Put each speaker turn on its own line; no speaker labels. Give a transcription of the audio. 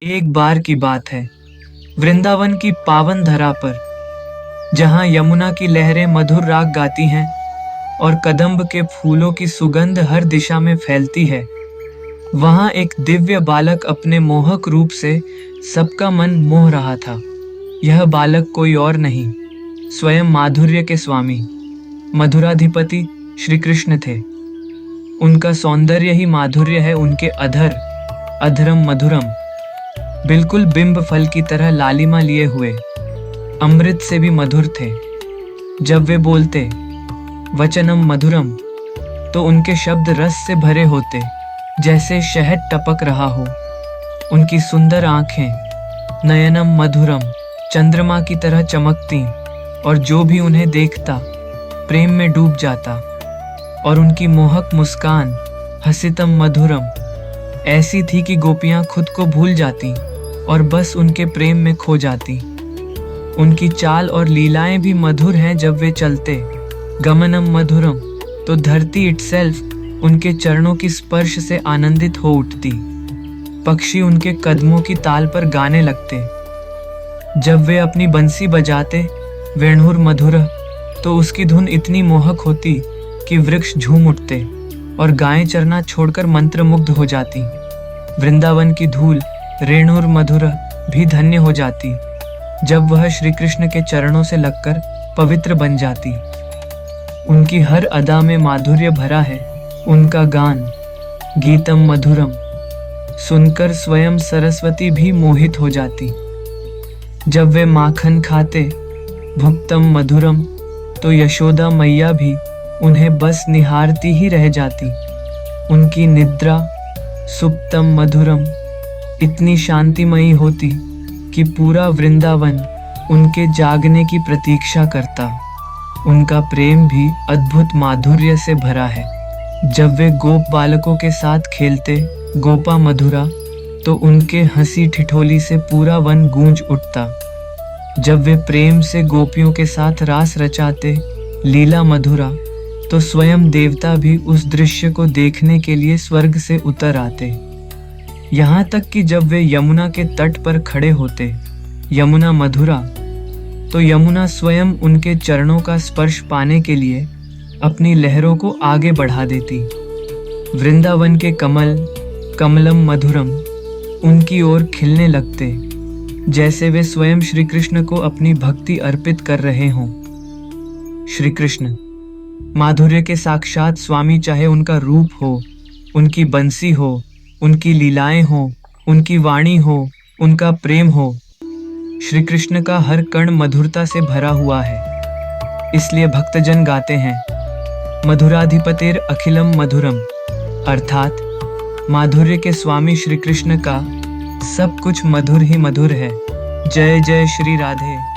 एक बार की बात है, वृंदावन की पावन धरा पर, जहाँ यमुना की लहरें मधुर राग गाती हैं और कदम्ब के फूलों की सुगंध हर दिशा में फैलती है, वहाँ एक दिव्य बालक अपने मोहक रूप से सबका मन मोह रहा था। यह बालक कोई और नहीं, स्वयं माधुर्य के स्वामी, मधुराधिपति श्री कृष्ण थे। उनका सौंदर्य ही माधुर्य है, उनके अधर अधरम मधुरम, बिल्कुल बिंब फल की तरह लालिमा लिए हुए, अमृत से भी मधुर थे। जब वे बोलते वचनम मधुरम, तो उनके शब्द रस से भरे होते, जैसे शहद टपक रहा हो। उनकी सुंदर आंखें नयनम मधुरम, चंद्रमा की तरह चमकती और जो भी उन्हें देखता प्रेम में डूब जाता। और उनकी मोहक मुस्कान हसितम मधुरम ऐसी थी कि गोपियां खुद को भूल जाती और बस उनके प्रेम में खो जाती। उनकी चाल और लीलाएं भी मधुर हैं। जब वे चलते गमनम मधुरम, तो धरती इटसेल्फ उनके चरणों की स्पर्श से आनंदित हो उठती। पक्षी उनके कदमों की ताल पर गाने लगते। जब वे अपनी बंसी बजाते वेणुर मधुर, तो उसकी धुन इतनी मोहक होती कि वृक्ष झूम उठते और गायें चरना छोड़कर मंत्रमुग्ध हो जाती। वृंदावन की धूल रेणुर मधुर भी धन्य हो जाती जब वह श्री कृष्ण के चरणों से लगकर पवित्र बन जाती। उनकी हर अदा में माधुर्य भरा है। उनका गान गीतम मधुरम सुनकर स्वयं सरस्वती भी मोहित हो जाती। जब वे माखन खाते भुक्तम मधुरम, तो यशोदा मैया भी उन्हें बस निहारती ही रह जाती। उनकी निद्रा सुप्तम मधुरम इतनी शांतिमयी होती कि पूरा वृंदावन उनके जागने की प्रतीक्षा करता। उनका प्रेम भी अद्भुत माधुर्य से भरा है। जब वे गोप बालकों के साथ खेलते गोपा मधुरा, तो उनके हंसी ठिठोली से पूरा वन गूंज उठता। जब वे प्रेम से गोपियों के साथ रास रचाते लीला मधुरा, तो स्वयं देवता भी उस दृश्य को देखने के लिए स्वर्ग से उतर आते। यहाँ तक कि जब वे यमुना के तट पर खड़े होते यमुना मधुरा, तो यमुना स्वयं उनके चरणों का स्पर्श पाने के लिए अपनी लहरों को आगे बढ़ा देती। वृंदावन के कमल कमलम मधुरम उनकी ओर खिलने लगते, जैसे वे स्वयं श्री कृष्ण को अपनी भक्ति अर्पित कर रहे हों। श्री कृष्ण माधुर्य के साक्षात स्वामी, चाहे उनका रूप हो, उनकी बंसी हो, उनकी लीलाएं हो, उनकी वाणी हो, उनका प्रेम हो, श्री कृष्ण का हर कण मधुरता से भरा हुआ है। इसलिए भक्तजन गाते हैं मधुराधिपतेर अखिलम मधुरम, अर्थात माधुर्य के स्वामी श्री कृष्ण का सब कुछ मधुर ही मधुर है। जय जय श्री राधे।